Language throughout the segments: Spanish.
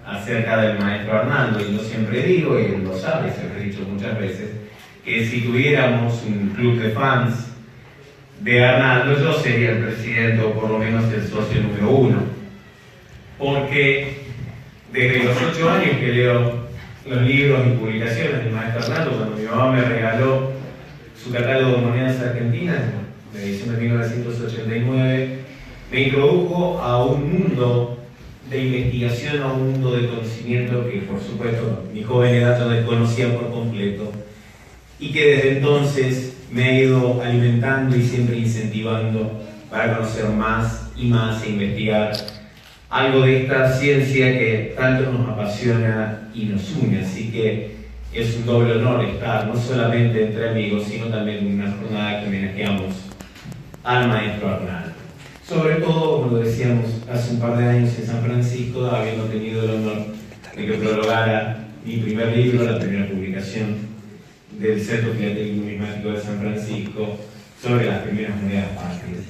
acerca del maestro Arnaldo, y yo siempre digo, y él lo sabe, se lo he dicho muchas veces, que si tuviéramos un club de fans de Arnaldo, yo sería el presidente o por lo menos el socio número 1, porque desde los 8 años que leo los libros y publicaciones del maestro Arnaldo, cuando mi mamá me regaló su catálogo de monedas argentinas, de edición de 1989, me introdujo a un mundo de investigación, a un mundo de conocimiento que, por supuesto, mi joven edad yo desconocía por completo, y que desde entonces me ha ido alimentando y siempre incentivando para conocer más y más e investigar algo de esta ciencia que tanto nos apasiona y nos une. Así que es un doble honor estar no solamente entre amigos, sino también en una jornada que homenajeamos al maestro Arnaldo. Sobre todo, como lo decíamos hace un par de años en San Francisco, habiendo tenido el honor de que prologara mi primer libro, la primera publicación del Centro Filatélico y Numismático de San Francisco, sobre las primeras monedas patrias.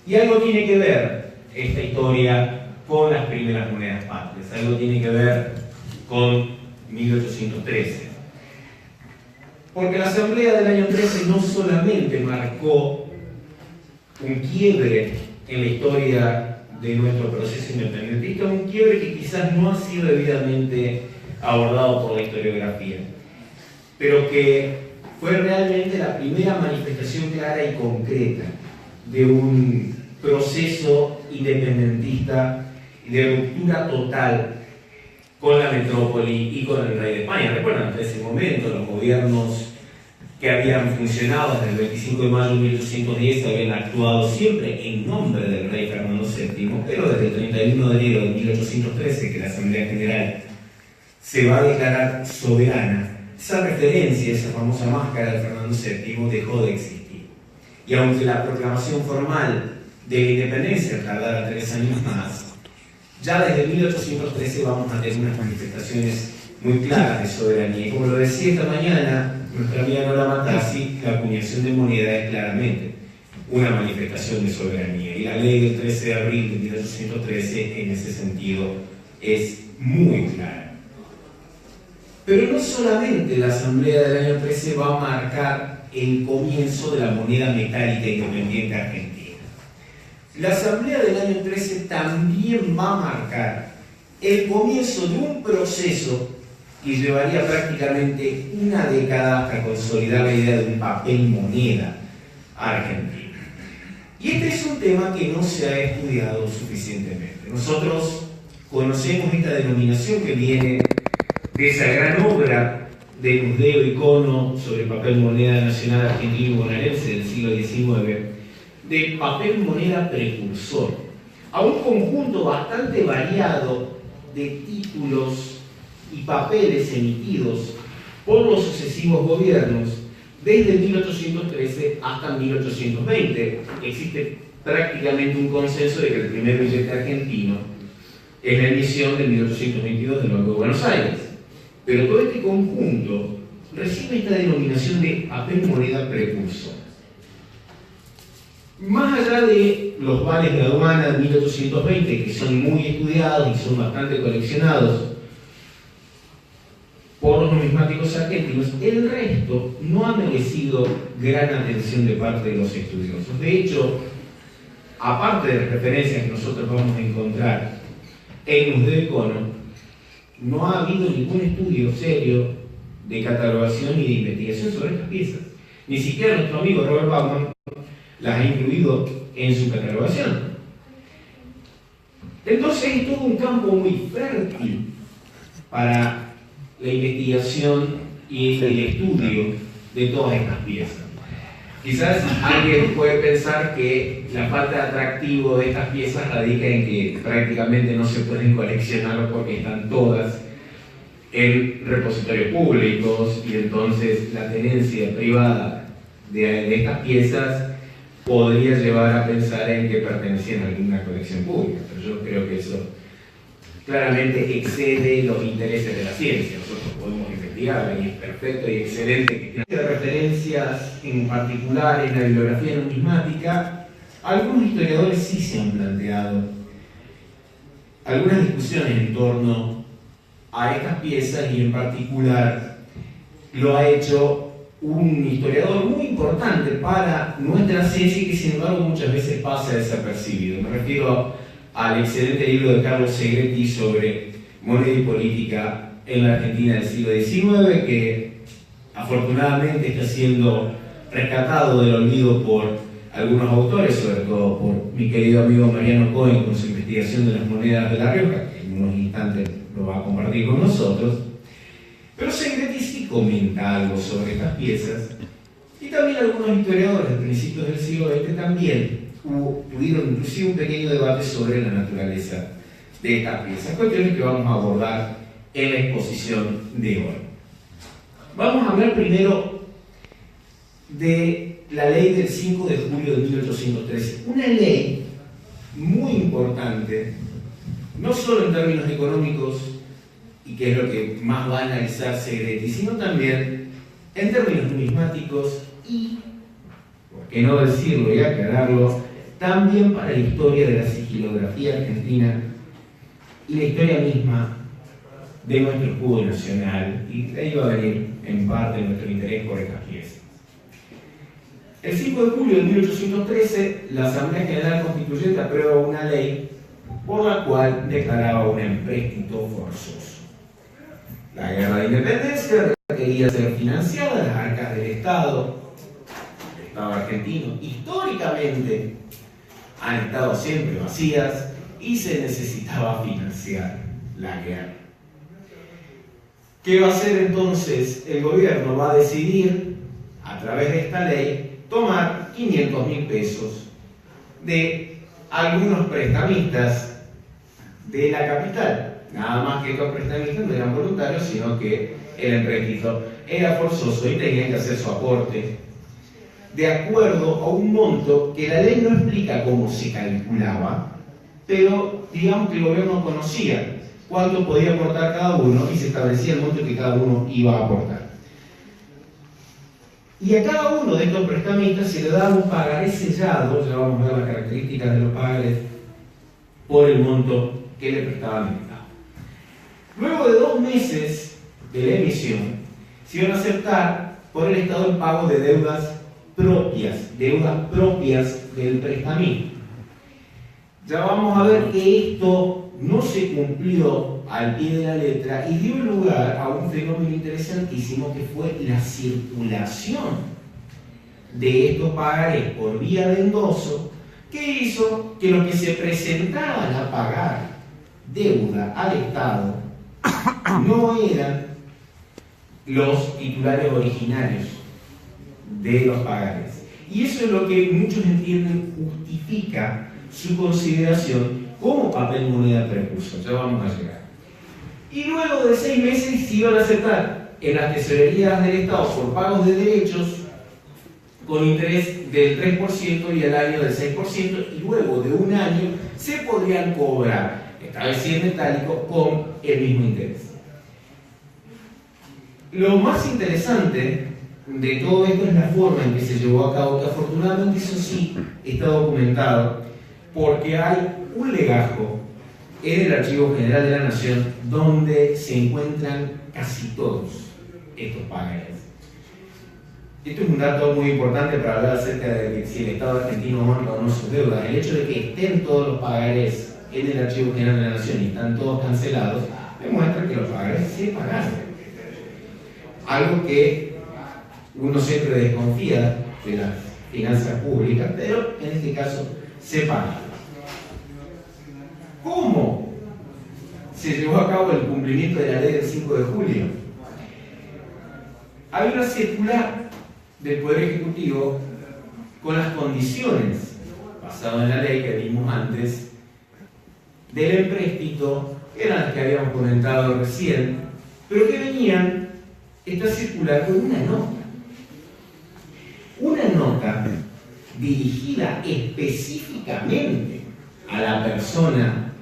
Y algo tiene que ver esta historia con las primeras monedas patrias, algo tiene que ver con 1813. Porque la Asamblea del año 13 no solamente marcó un quiebre en la historia de nuestro proceso independentista, un quiebre que quizás no ha sido debidamente abordado por la historiografía, pero que fue realmente la primera manifestación clara y concreta de un proceso independentista y de ruptura total con la metrópoli y con el rey de España. Recuerdan, hasta ese momento los gobiernos que habían funcionado desde el 25 de mayo de 1810 habían actuado siempre en nombre del rey Fernando VII, pero desde el 31 de enero de 1813, que la Asamblea General se va a declarar soberana, esa referencia, esa famosa máscara de Fernando VII dejó de existir. Y aunque la proclamación formal de la independencia tardara 3 años más, ya desde 1813 vamos a tener unas manifestaciones muy claras de soberanía. Y como lo decía esta mañana nuestra amiga Nora Matassi, la acuñación de moneda es claramente una manifestación de soberanía. Y la ley del 13 de abril de 1813 en ese sentido es muy clara. Pero no solamente la Asamblea del año 13 va a marcar el comienzo de la moneda metálica independiente argentina. La Asamblea del año 13 también va a marcar el comienzo de un proceso que llevaría prácticamente una década hasta consolidar la idea de un papel moneda argentino. Y este es un tema que no se ha estudiado suficientemente. Nosotros conocemos esta denominación que viene de esa gran obra de Musdeo y Cono sobre papel moneda nacional argentino y bonaerense del siglo XIX, de papel moneda precursor, a un conjunto bastante variado de títulos y papeles emitidos por los sucesivos gobiernos desde 1813 hasta 1820. Existe prácticamente un consenso de que el primer billete argentino es la emisión de 1822 del Banco de Buenos Aires. Pero todo este conjunto recibe esta denominación de papel moneda precursor. Más allá de los vales de aduana de 1820, que son muy estudiados y son bastante coleccionados por los numismáticos argentinos, el resto no ha merecido gran atención de parte de los estudiosos. De hecho, aparte de las referencias que nosotros vamos a encontrar en Musdeo y Cono, no ha habido ningún estudio serio de catalogación y de investigación sobre estas piezas. Ni siquiera nuestro amigo Robert Bauman las ha incluido en su catalogación. Entonces es todo un campo muy fértil para la investigación y el estudio de todas estas piezas. Quizás alguien puede pensar que la falta de atractivo de estas piezas radica en que prácticamente no se pueden coleccionar porque están todas en repositorios públicos y entonces la tenencia privada de estas piezas podría llevar a pensar en que pertenecían a alguna colección pública, pero yo creo que eso claramente excede los intereses de la ciencia. Nosotros podemos investigar y es perfecto y excelente que de referencias en particular en la bibliografía numismática. Algunos historiadores sí se han planteado algunas discusiones en torno a estas piezas y en particular lo ha hecho un historiador muy importante para nuestra ciencia y que sin embargo muchas veces pasa desapercibido. Me refiero al excelente libro de Carlos Segretti sobre moneda y política en la Argentina del siglo XIX, que afortunadamente está siendo rescatado del olvido por algunos autores, sobre todo por mi querido amigo Mariano Cohen con su investigación de las monedas de La Rioja, que en unos instantes lo va a compartir con nosotros. Pero Segretti sí comenta algo sobre estas piezas, y también algunos historiadores de principios del siglo XX también tuvieron inclusive un pequeño debate sobre la naturaleza de estas piezas, cuestiones que vamos a abordar en la exposición de hoy. Vamos a hablar primero de la ley del 5 de julio de 1813, una ley muy importante, no solo en términos económicos, y que es lo que más va a analizar Segretti, sino también en términos numismáticos y, por qué no decirlo y aclararlo, también para la historia de la sigilografía argentina y la historia misma de nuestro escudo nacional, y de ahí va a venir en parte nuestro interés por estas piezas. El 5 de julio de 1813, la Asamblea General Constituyente aprueba una ley por la cual declaraba un empréstito forzoso. La guerra de independencia requería ser financiada, las arcas del Estado argentino, históricamente han estado siempre vacías y se necesitaba financiar la guerra. ¿Qué va a hacer entonces el gobierno? Va a decidir, a través de esta ley, tomar 500.000 pesos de algunos prestamistas de la capital. Nada más que estos prestamistas no eran voluntarios, sino que el empréstito era forzoso y tenían que hacer su aporte de acuerdo a un monto que la ley no explica cómo se calculaba, pero digamos que el gobierno conocía cuánto podía aportar cada uno y se establecía el monto que cada uno iba a aportar. Y a cada uno de estos prestamistas se le daba un pagaré sellado, ya vamos a ver las características de los pagares, por el monto que le prestaban el Estado. Luego de 2 meses de la emisión, se iban a aceptar por el Estado el pago de deudas propias del prestamista. Ya vamos a ver que esto no se cumplió al pie de la letra y dio lugar a un fenómeno interesantísimo que fue la circulación de estos pagarés por vía de endoso, que hizo que los que se presentaban a pagar deuda al Estado no eran los titulares originarios de los pagarés. Y eso es lo que muchos entienden justifica su consideración como papel moneda precursor. Ya vamos a llegar. Y luego de 6 meses se iban a aceptar en las tesorerías del Estado por pagos de derechos con interés del 3% y al año del 6%, y luego de 1 año se podrían cobrar, esta vez sí en metálico, con el mismo interés. Lo más interesante de todo esto es la forma en que se llevó a cabo, que afortunadamente eso sí está documentado, porque hay un legajo en el Archivo General de la Nación donde se encuentran casi todos estos pagarés. Esto es un dato muy importante para hablar acerca de si el Estado argentino honra o no sus deudas. El hecho de que estén todos los pagarés en el Archivo General de la Nación y están todos cancelados, demuestra que los pagarés se pagaron. Algo que uno siempre desconfía de las finanzas públicas, pero en este caso se paga. ¿Cómo se llevó a cabo el cumplimiento de la ley del 5 de julio? Hay una circular del Poder Ejecutivo con las condiciones, basado en la ley que vimos antes, del empréstito, que eran las que habíamos comentado recién, pero que venían esta circular con una nota. Una nota dirigida específicamente a la persona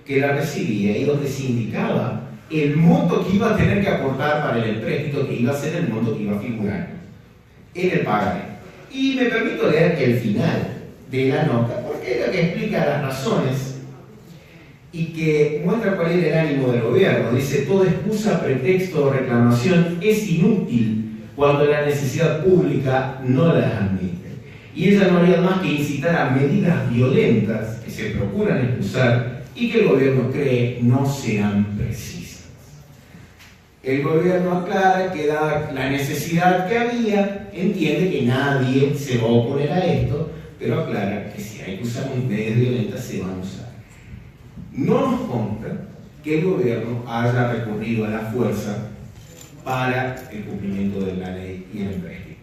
que la recibía y donde se indicaba el monto que iba a tener que aportar para el empréstito, que iba a ser el monto que iba a figurar en el pagaré. Y me permito leer el final de la nota, porque es lo que explica las razones y que muestra cuál era el ánimo del gobierno. Dice: toda excusa, pretexto o reclamación es inútil cuando la necesidad pública no las admite. Y ella no haría más que incitar a medidas violentas que se procuran excusar y que el gobierno cree no sean precisas. El gobierno aclara que, dada la necesidad que había, entiende que nadie se va a oponer a esto, pero aclara que si hay que usar medidas violentas, se van a usar. No nos consta que el gobierno haya recurrido a la fuerza para el cumplimiento de la ley y el empréstimo.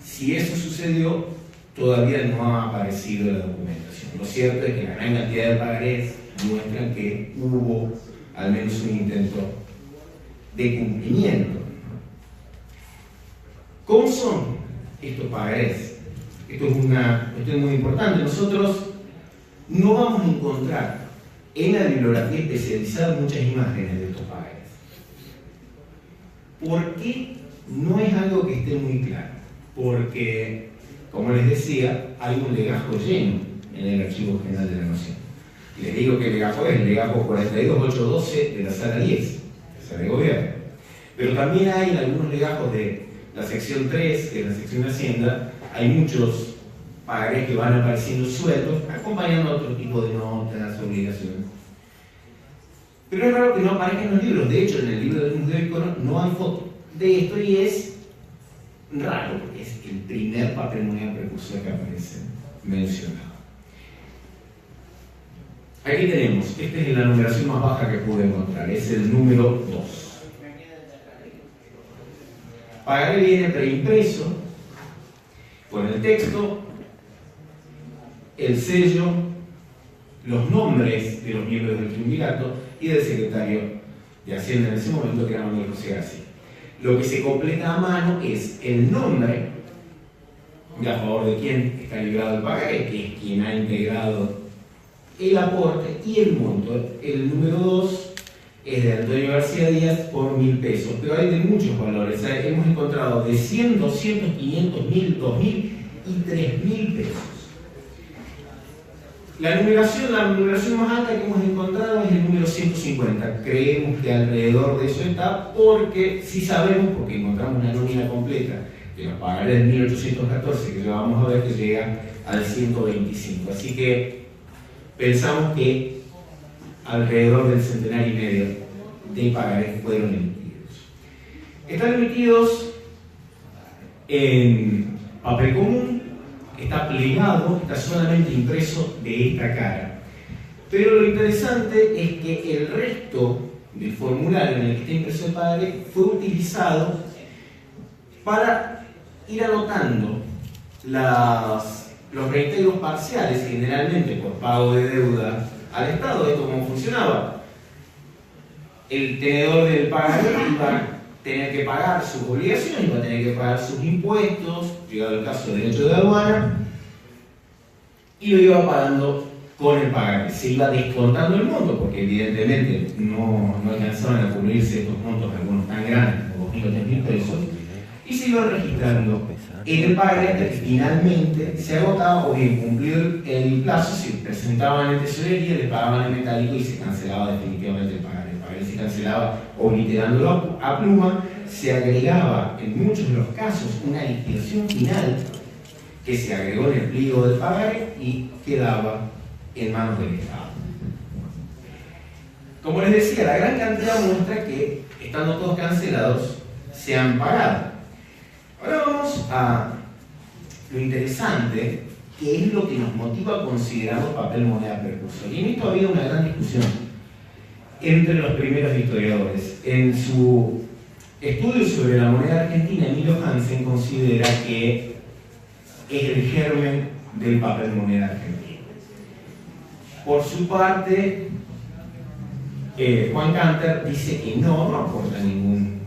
Si eso sucedió, todavía no ha aparecido la documentación. Lo cierto es que la gran cantidad de pagarés muestran que hubo al menos un intento de cumplimiento. ¿Cómo son estos pagarés? Esto es muy importante. Nosotros no vamos a encontrar en la bibliografía especializada muchas imágenes de estos pagarés. ¿Por qué? No es algo que esté muy claro. Porque, como les decía, hay un legajo lleno en el Archivo General de la Nación. Les digo que el legajo es el legajo 42812 de la Sala 10, Sala de Gobierno. Pero también hay en algunos legajos de la sección 3, que es la sección de Hacienda, hay muchos pagarés que van apareciendo sueltos, acompañando a otro tipo de notas, obligaciones. Pero es raro que no aparezcan en los libros. De hecho, en el libro del Museo Ícono no hay foto de esto, y es raro, porque es el primer papel moneda precursor que aparece mencionado. Aquí tenemos, esta es la numeración más baja que pude encontrar, es el número 2. Pagaré viene preimpreso con el texto, el sello, los nombres de los miembros del triunvirato y del secretario de Hacienda en ese momento, que era Manuel José García. Lo que se completa a mano es el nombre de a favor de quien está librado el pagaré, que es quien ha integrado el aporte, y el monto. El número 2 es de Antonio García Díaz por 1.000 pesos, pero hay de muchos valores. Hemos encontrado de 100, 200, 500, 1.000, 2.000 y 3.000 pesos. La numeración más alta que hemos encontrado es el número 150. Creemos que alrededor de eso está, porque sí sabemos, porque encontramos una nómina completa de los pagarés del 1814, que ya vamos a ver que llega al 125. Así que pensamos que alrededor del centenario y medio de pagarés fueron emitidos. Están emitidos en papel común, está plegado, está solamente impreso de esta cara. Pero lo interesante es que el resto del formulario en el que está impreso el pagaré fue utilizado para ir anotando los reintegros parciales, generalmente por pago de deuda al Estado. ¿Esto cómo funcionaba? El tenedor del pagaré iba a tener que pagar sus obligaciones, iba a tener que pagar sus impuestos, llegado el caso de derecho de aduana, y lo iba pagando con el pagaré. Se iba descontando el monto, porque evidentemente no alcanzaban a cubrirse estos montos, algunos tan grandes como 2.000 o 3.000 pesos, y se iba registrando en el pagaré hasta que finalmente se agotaba, o bien cumplido el plazo, se presentaban en tesorería, le pagaban en metálico y se cancelaba definitivamente el pagaré. El pagaré se cancelaba obliterándolo a pluma, se agregaba en muchos de los casos una liquidación final que se agregó en el pliego del pagaré y quedaba en manos del Estado. Como les decía, la gran cantidad muestra que, estando todos cancelados, se han pagado. Ahora vamos a lo interesante, que es lo que nos motiva a considerar papel moneda precursor. Y en esto había una gran discusión entre los primeros historiadores. En su estudio sobre la moneda argentina, Emilio Hansen considera que es el germen del papel moneda argentino. Por su parte, Juan Canter dice que no aporta ningún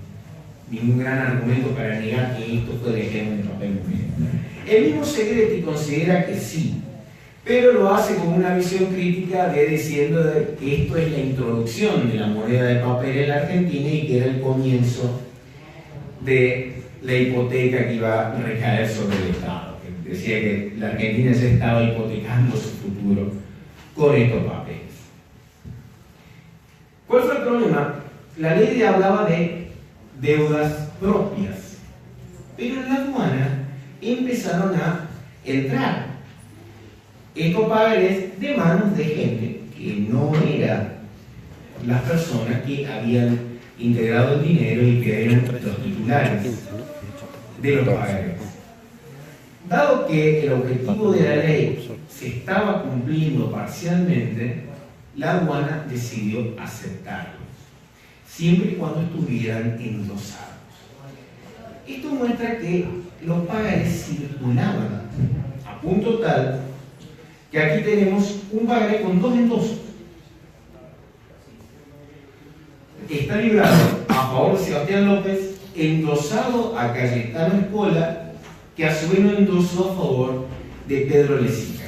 gran argumento para negar que esto fue el germen del papel moneda. El mismo Segretti considera que sí, pero lo hace con una visión crítica diciendo que esto es la introducción de la moneda de papel en la Argentina y que era el comienzo de la hipoteca que iba a recaer sobre el Estado. Decía que la Argentina ya estaba hipotecando su futuro con estos papeles. ¿Cuál fue el problema? La ley hablaba de deudas propias, pero en la aduana empezaron a entrar estos pagarés de manos de gente que no eran las personas que habían integrado el dinero y que eran los titulares de los pagarés. Dado que el objetivo de la ley se estaba cumpliendo parcialmente, la aduana decidió aceptarlos, siempre y cuando estuvieran endosados. Esto muestra que los pagarés circulaban a punto tal que aquí tenemos un pagaré con 2 endosos. Está librado a favor de Sebastián López, endosado a Cayetano Escola, que a su vez no endosó a favor de Pedro Lezica.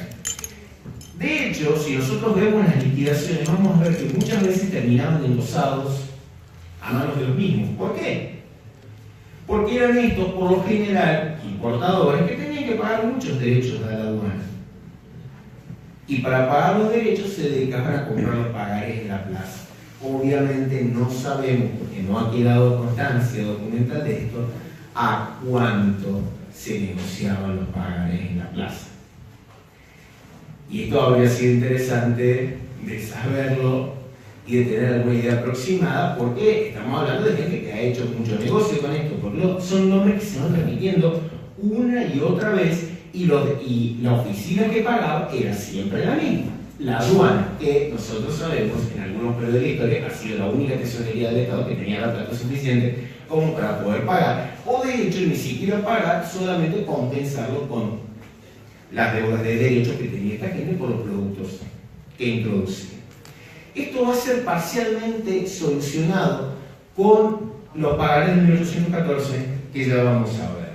De hecho, si nosotros vemos las liquidaciones, vamos a ver que muchas veces terminaban endosados a manos de los mismos. ¿Por qué? Porque eran estos, por lo general, importadores que tenían que pagar muchos derechos a la aduana. Y para pagar los derechos se dedicaban a comprar los pagarés en la plaza. Obviamente no sabemos, porque no ha quedado constancia documental de esto, a cuánto se negociaban los pagarés en la plaza. Y esto habría sido interesante de saberlo y de tener alguna idea aproximada, porque estamos hablando de gente que ha hecho mucho negocio con esto, porque son nombres que se van repitiendo una y otra vez, y la oficina que pagaba era siempre la misma, la aduana, que nosotros sabemos en algunos periodos de la historia ha sido la única tesorería del Estado que tenía la plata suficiente como para poder pagar, o de hecho ni siquiera pagar, solamente compensarlo con las deudas de derechos que tenía esta gente por los productos que introducía. Esto va a ser parcialmente solucionado con los pagarés de 1814 que ya vamos a ver.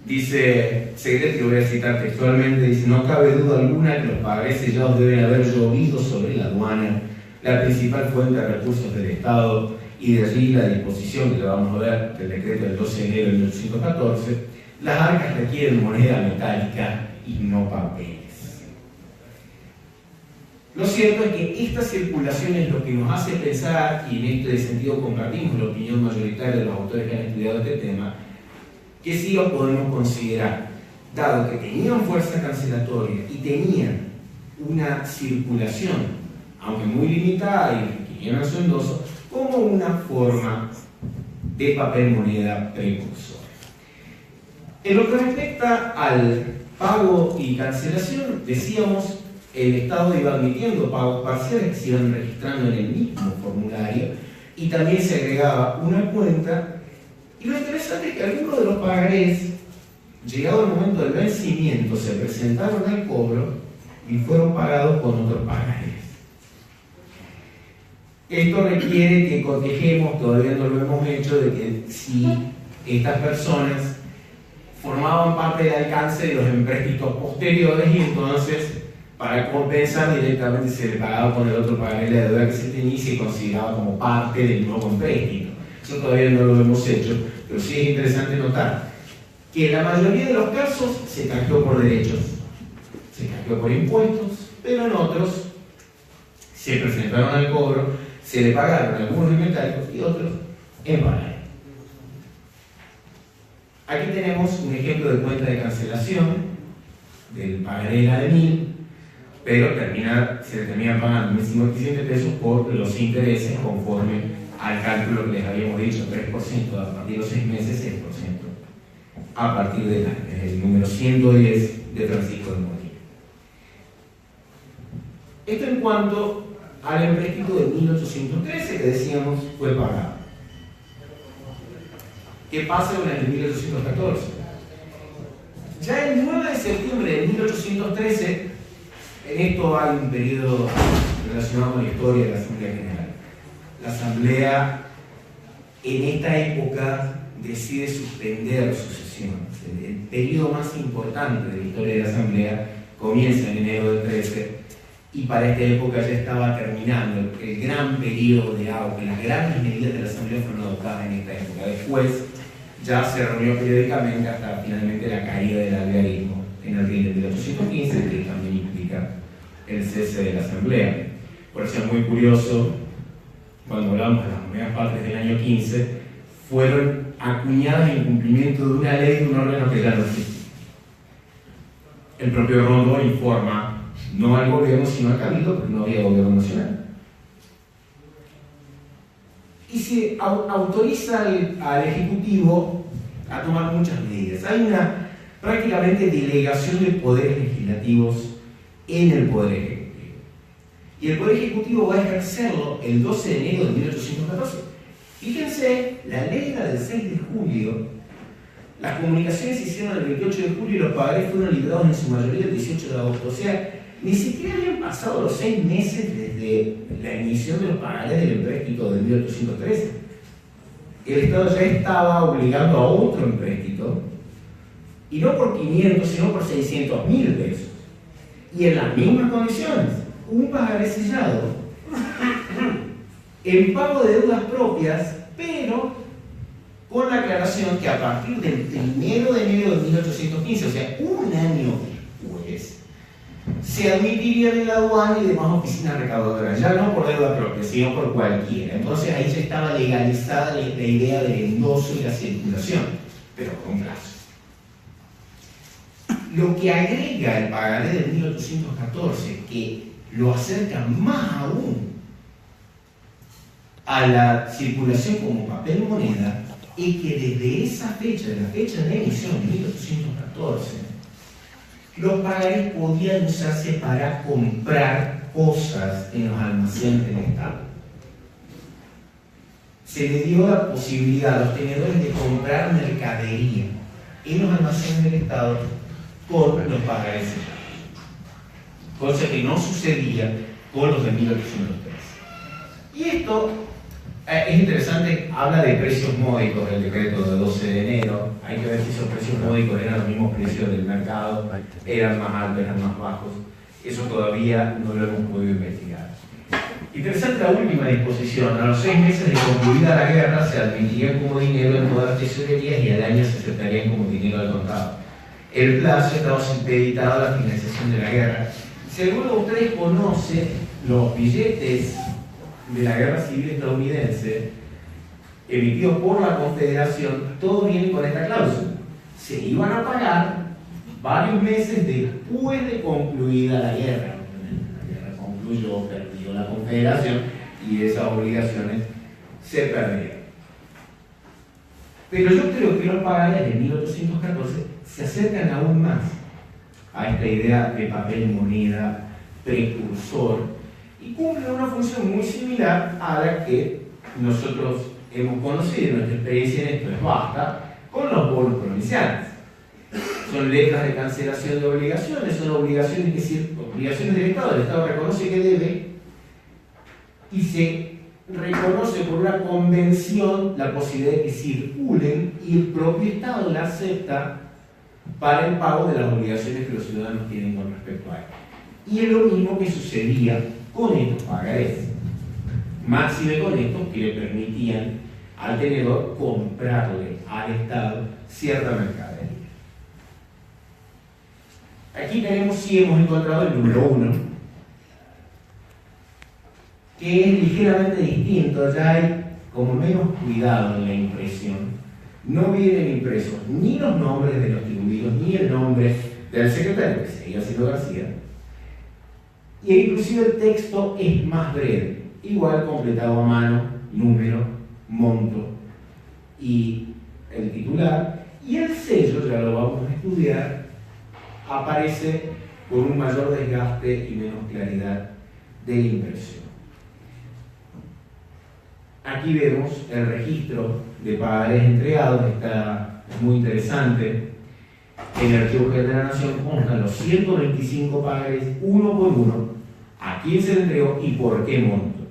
Dice Segret, que voy a citar textualmente, dice: no cabe duda alguna que los pagarés sellados deben haber llovido sobre la aduana, la principal fuente de recursos del Estado, y de allí la disposición, que lo vamos a ver, del decreto del 12 de enero de 1814, las arcas requieren moneda metálica y no papeles. Lo cierto es que esta circulación es lo que nos hace pensar, y en este sentido compartimos la opinión mayoritaria de los autores que han estudiado este tema, que sí lo podemos considerar, dado que tenían fuerza cancelatoria y tenían una circulación, aunque muy limitada y que llenan su endoso, como una forma de papel moneda precursor. En lo que respecta al pago y cancelación, decíamos, el Estado iba admitiendo pagos parciales que se iban registrando en el mismo formulario, y también se agregaba una cuenta. Y lo interesante es que algunos de los pagarés, llegado el momento del vencimiento, se presentaron al cobro y fueron pagados con otros pagarés. Esto requiere que cotejemos, todavía no lo hemos hecho, de que si estas personas formaban parte del alcance de los empréstitos posteriores, y entonces para compensar directamente se le pagaba con el otro pagaré la deuda que se tenía y se consideraba como parte del nuevo empréstito. Eso todavía no lo hemos hecho, pero sí es interesante notar que en la mayoría de los casos se canjeó por derechos, se canjeó por impuestos, pero en otros se presentaron al cobro, se le pagaron algunos en metálicos y otros en pagaré. Aquí tenemos un ejemplo de cuenta de cancelación del pagaré de 1000, pero se le termina pagando 1.500 pesos por los intereses conforme al cálculo que les habíamos dicho, 3% a partir de los 6 meses, 6% a partir del año. Es el número 110 de Francisco de Molina. Esto en cuanto al empréstito de 1813 que decíamos fue pagado. ¿Qué pasa con el de 1814? Ya el 9 de septiembre de 1813, en esto hay un periodo relacionado con la historia de la Asamblea General. La Asamblea en esta época decide suspender sus sesiones. El periodo más importante de la historia de la Asamblea comienza en enero del 13, y para esta época ya estaba terminando el gran periodo de auge. Las grandes medidas de la Asamblea fueron adoptadas en esta época. Después ya se reunió periódicamente hasta finalmente la caída del alvearismo en abril de 1815, que también implica el cese de la Asamblea. Por eso es muy curioso, cuando hablamos de las monedas patrias del año 15, fueron acuñadas en cumplimiento de una ley, de un órgano que ya no existe. El propio Rondó informa, no al gobierno, sino al cabildo, porque no había gobierno nacional. Y se autoriza al Ejecutivo a tomar muchas medidas. Hay una prácticamente delegación de poderes legislativos en el Poder Ejecutivo. Y el Poder Ejecutivo va a ejercerlo el 12 de enero de 1814. Fíjense, la ley era del 6 de julio, las comunicaciones se hicieron el 28 de julio y los pagarés fueron liberados en su mayoría el 18 de agosto. O sea, ni siquiera habían pasado los 6 meses desde la emisión de los pagarés del empréstito de 1813. El Estado ya estaba obligando a otro empréstito, y no por 500, sino por 600.000 pesos. Y en las mismas condiciones, un pagaré sellado, en pago de deudas propias, pero con la aclaración que a partir del 1 de enero de 1815, o sea, un año después, se admitirían en la aduana y demás oficinas recaudadoras, ya no por deuda propia, sino por cualquiera. Entonces ahí ya estaba legalizada la idea del endoso y la circulación, pero con plazo. Lo que agrega el pagaré de 1814, que lo acerca más aún a la circulación como papel moneda, es que desde esa fecha, de la fecha de emisión, 1814, los pagarés podían usarse para comprar cosas en los almacenes del Estado. Se le dio la posibilidad a los tenedores de comprar mercadería en los almacenes del Estado con los pagarés sellados, cosa que no sucedía con los de 1813. Y esto es interesante, habla de precios módicos del decreto de 12 de enero. Hay que ver si esos precios módicos eran los mismos precios del mercado, eran más altos, eran más bajos. Eso todavía no lo hemos podido investigar. Interesante la última disposición. A los 6 meses de concluida la guerra se admitirían como dinero en todas las tesorerías y al año se aceptarían como dinero al contado. El plazo estaba supeditado a la finalización de la guerra. Si alguno de ustedes conoce los billetes de la Guerra Civil estadounidense emitidos por la Confederación, todo viene con esta cláusula. Se iban a pagar varios meses después de concluida la guerra. La guerra concluyó, perdió la Confederación y esas obligaciones se perdieron. Pero yo creo que los pagarés de 1814 se acercan aún más a esta idea de papel moneda precursor y cumplen una función muy similar a la que nosotros hemos conocido. Nuestra experiencia en esto es vasta con los bonos provinciales. Son letras de cancelación de obligaciones, son obligaciones obligaciones del Estado. El Estado reconoce que debe y se reconoce por una convención la posibilidad de que circulen y el propio Estado la acepta para el pago de las obligaciones que los ciudadanos tienen con respecto a él. Y es lo mismo que sucedía con estos pagarés. Máxime con estos que le permitían al tenedor comprarle al Estado cierta mercadería. Aquí tenemos, sí hemos encontrado el número 1, que es ligeramente distinto, ya hay como menos cuidado en la impresión. No vienen impresos ni los nombres de los tributos, ni el nombre del secretario, que seguía siendo García. Y inclusive el texto es más breve, igual completado a mano, número, monto y el titular. Y el sello, ya lo vamos a estudiar, aparece con un mayor desgaste y menos claridad de la impresión. Aquí vemos el registro de pagarés entregados, está muy interesante. En el Archivo General de la Nación constan los 125 pagarés uno por uno, a quién se le entregó y por qué monto.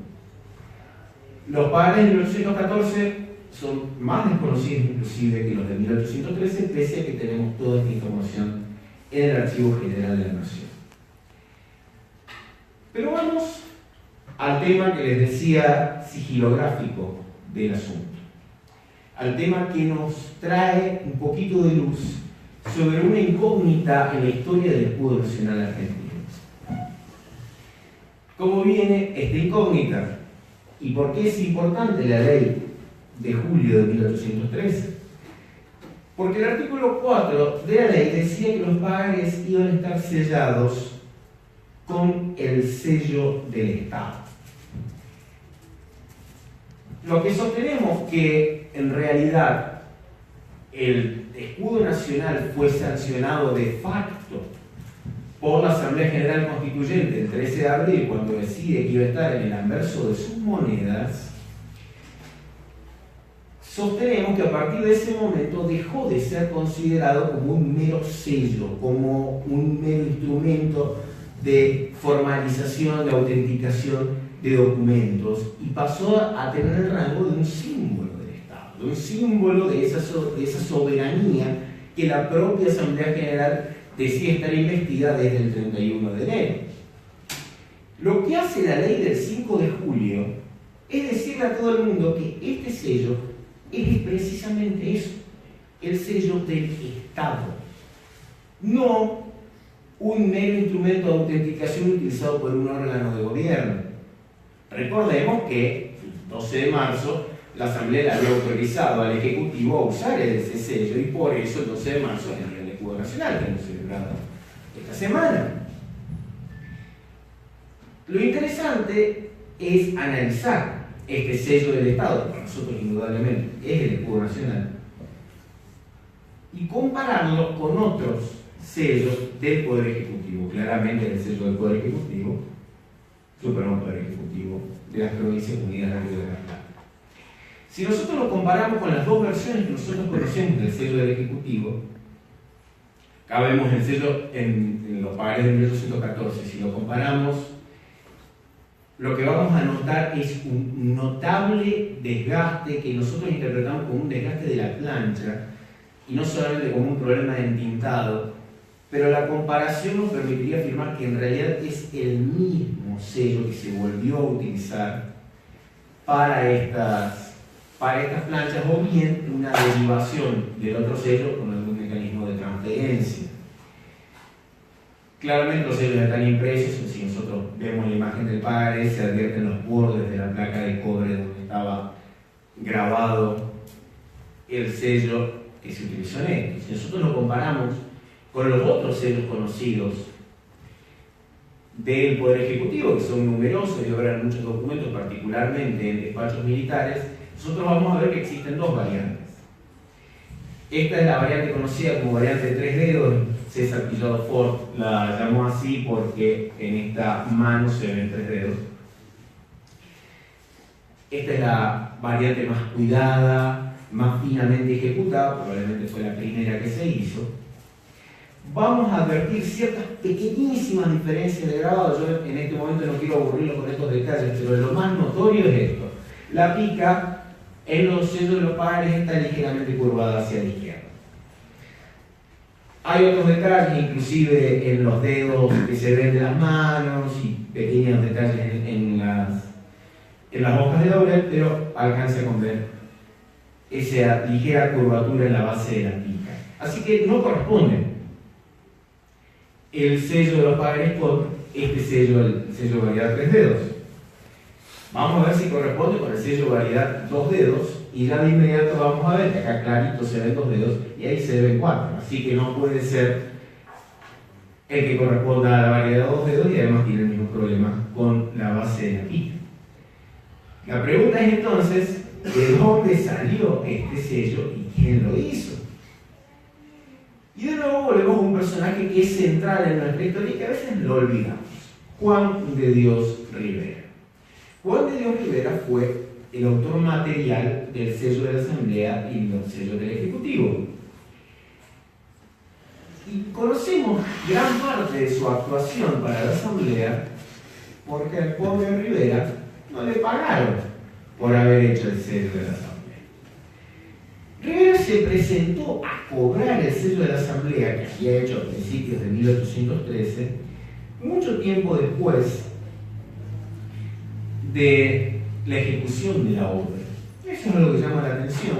Los pagarés de 1814 son más desconocidos inclusive que los de 1813, pese a que tenemos toda esta información en el Archivo General de la Nación. Pero vamos al tema que les decía sigilográfico del asunto, al tema que nos trae un poquito de luz sobre una incógnita en la historia del escudo nacional argentino. ¿Cómo viene esta incógnita? ¿Y por qué es importante la ley de julio de 1813? Porque el artículo 4 de la ley decía que los pagares iban a estar sellados con el sello del Estado. Lo que sostenemos que en realidad el escudo nacional fue sancionado de facto por la Asamblea General Constituyente el 13 de abril, cuando decide que iba a estar en el anverso de sus monedas, sostenemos que a partir de ese momento dejó de ser considerado como un mero sello, como un mero instrumento de formalización, de autenticación de documentos, y pasó a tener el rango de un símbolo del Estado, de un símbolo de esa soberanía que la propia Asamblea General decía estar investida desde el 31 de enero. Lo que hace la ley del 5 de julio es decirle a todo el mundo que este sello es precisamente eso, el sello del Estado, no un mero instrumento de autenticación utilizado por un órgano de gobierno. Recordemos que el 12 de marzo la Asamblea le había autorizado al Ejecutivo a usar ese sello, y por eso el 12 de marzo es el Día del Escudo Nacional, que hemos celebrado esta semana. Lo interesante es analizar este sello del Estado, que para nosotros indudablemente es el escudo nacional, y compararlo con otros sellos del Poder Ejecutivo. Claramente el sello del Poder Ejecutivo, Supremo Poder Ejecutivo de las Provincias Unidas de Río de la Plata. Si nosotros lo comparamos con las dos versiones que nosotros conocemos del sello del Ejecutivo, acá vemos el sello en los pagares de 1814, si lo comparamos, lo que vamos a notar es un notable desgaste que nosotros interpretamos como un desgaste de la plancha y no solamente como un problema de entintado, pero la comparación nos permitiría afirmar que en realidad es el mismo sello que se volvió a utilizar para estas planchas, o bien una derivación del otro sello con algún mecanismo de transferencia. Claramente los sellos están impresos, si nosotros vemos la imagen del pagaré, se advierten los bordes de la placa de cobre donde estaba grabado el sello que se utilizó en esto. Si nosotros lo comparamos con los otros sellos conocidos del Poder Ejecutivo, que son numerosos y obran muchos documentos, particularmente en despachos militares, nosotros vamos a ver que existen dos variantes. Esta es la variante conocida como variante de 3 dedos. César Pillado Ford la llamó así porque en esta mano se ven 3 dedos. Esta es la variante más cuidada, más finamente ejecutada, probablemente fue la primera que se hizo. Vamos a advertir ciertas pequeñísimas diferencias de grabado. Yo en este momento no quiero aburrirlo con estos detalles, pero lo más notorio es esto. La pica en los sellos de los pagares está ligeramente curvada hacia la izquierda. Hay otros detalles, inclusive en los dedos que se ven de las manos y pequeños detalles en las hojas de laurel, pero alcanza con ver esa ligera curvatura en la base de la pica. Así que no corresponde el sello de los pagares con este sello, el sello de variedad 3 dedos. Vamos a ver si corresponde con el sello variedad 2 dedos, y ya de inmediato vamos a ver que acá clarito se ven 2 dedos y ahí se ven 4, así que no puede ser el que corresponda a la variedad 2 dedos, y además tiene el mismo problema con la base de la pica. La pregunta es entonces, ¿de dónde salió este sello y quién lo hizo? Y de nuevo volvemos a un personaje que es central en nuestra historia y que a veces lo olvidamos: Juan de Dios Rivera. Juan de Dios Rivera fue el autor material del sello de la Asamblea y del sello del Ejecutivo. Y conocemos gran parte de su actuación para la Asamblea porque al pobre Rivera no le pagaron por haber hecho el sello de la Asamblea. Rivera se presentó a cobrar el sello de la Asamblea que había hecho a principios de 1813, mucho tiempo después de la ejecución de la obra. Eso es lo que llama la atención.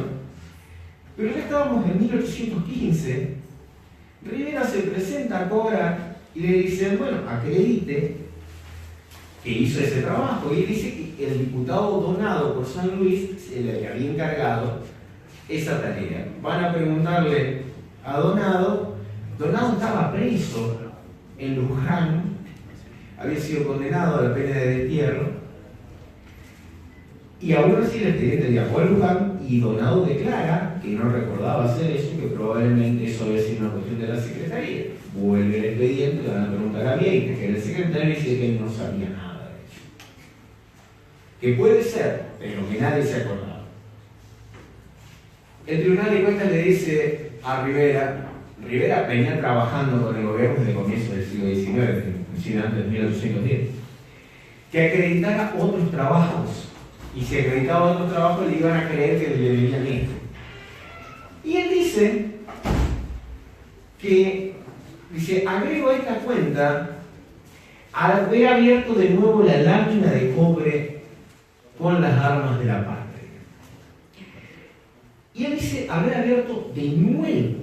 Pero ya estábamos en 1815, Rivera se presenta a cobrar y le dicen, bueno, acredite que hizo ese trabajo, y él dice que el diputado Donado por San Luis se le había encargado esa tarea. Van a preguntarle a Donado. Donado estaba preso en Luján, había sido condenado a la pena de destierro, y aún así el expediente viajó a Luján y Donado declara que no recordaba hacer eso, que probablemente eso había sido una cuestión de la Secretaría. Vuelve el expediente, le van a preguntar a Vieira, que era el secretario, y dice que él no sabía nada de eso. Que puede ser, pero que nadie se acordaba. El Tribunal de Cuentas le dice a Rivera venía trabajando con el gobierno desde comienzos del siglo XIX, inclusive antes de 1810, que acreditara otros trabajos, y si acreditaba otros trabajos le iban a creer que le debían esto. Y él dice agrego a esta cuenta al haber abierto de nuevo la lámina de cobre con las armas de la patria. Y él dice haber abierto de nuevo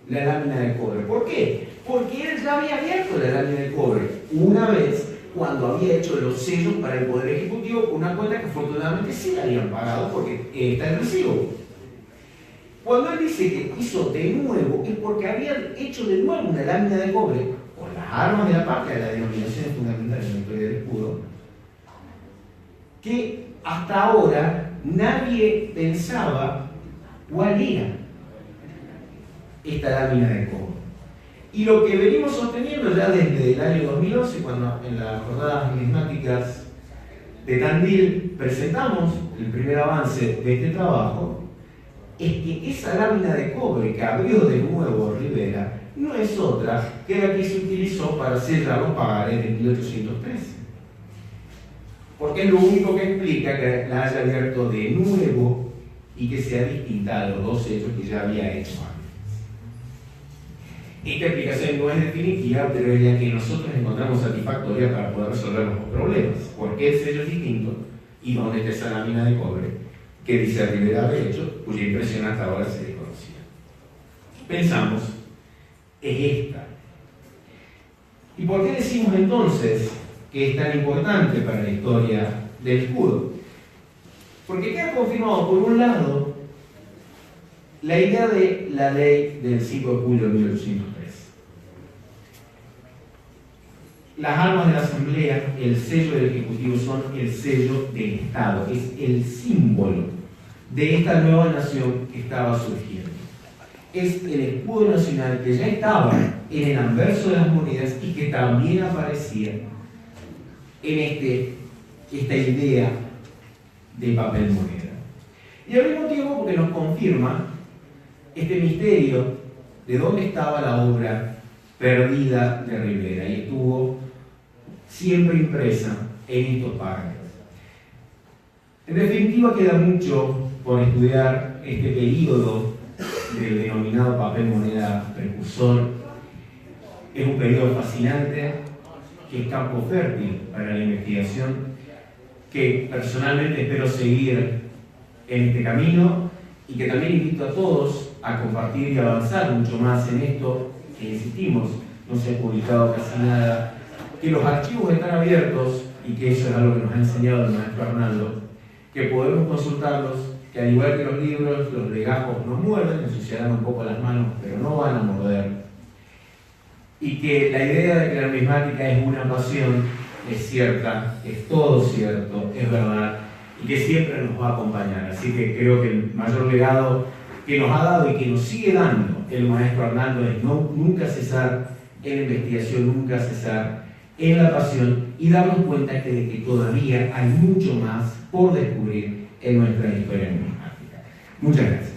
la lámina de cobre. ¿Por qué? Porque él ya había abierto la lámina de cobre una vez cuando había hecho los sellos para el Poder Ejecutivo con una cuenta que afortunadamente sí la habían pagado porque está en recibo. Cuando él dice que hizo de nuevo es porque habían hecho de nuevo una lámina de cobre con las armas de la patria, las denominaciones fundamentales de la historia del escudo, que hasta ahora nadie pensaba cuál era esta lámina de cobre. Y lo que venimos sosteniendo ya desde el año 2011, cuando en las jornadas numismáticas de Tandil presentamos el primer avance de este trabajo, es que esa lámina de cobre que abrió de nuevo Rivera no es otra que la que se utilizó para sellar los pagares de 1813. Porque es lo único que explica que la haya abierto de nuevo y que sea distinta a los dos sellos que ya había hecho antes. Esta explicación no es definitiva, pero es la que nosotros encontramos satisfactoria para poder resolver los problemas. ¿Por qué el sello es distinto? ¿Y dónde está esa lámina de cobre que dice Rivera haber hecho, cuya impresión hasta ahora se desconocía? Pensamos, es esta. ¿Y por qué decimos entonces que es tan importante para la historia del escudo? Porque queda confirmado, por un lado, la idea de la ley del 5 de julio de 1803. Las armas de la Asamblea, el sello del Ejecutivo, son el sello del Estado, es el símbolo de esta nueva nación que estaba surgiendo. Es el escudo nacional que ya estaba en el anverso de las monedas y que también aparecía en esta idea de papel moneda. Y al mismo tiempo porque nos confirma este misterio de dónde estaba la obra perdida de Rivera, y estuvo siempre impresa en estos párrafos. En definitiva, queda mucho por estudiar este período del denominado papel moneda precursor. Es un periodo fascinante, que es campo fértil para la investigación, que personalmente espero seguir en este camino, y que también invito a todos a compartir y avanzar mucho más en esto, que insistimos, no se ha publicado casi nada, que los archivos están abiertos, y que eso es algo que nos ha enseñado el maestro Arnaldo, que podemos consultarlos, que al igual que los libros, los legajos nos muerden, ensuciarán un poco las manos, pero no van a morder. Y que la idea de que la numismática es una pasión es cierta, es todo cierto, es verdad, y que siempre nos va a acompañar. Así que creo que el mayor legado que nos ha dado y que nos sigue dando el maestro Arnaldo es nunca cesar en la investigación, nunca cesar en la pasión, y darnos cuenta de que todavía hay mucho más por descubrir en nuestra historia numismática. Muchas gracias.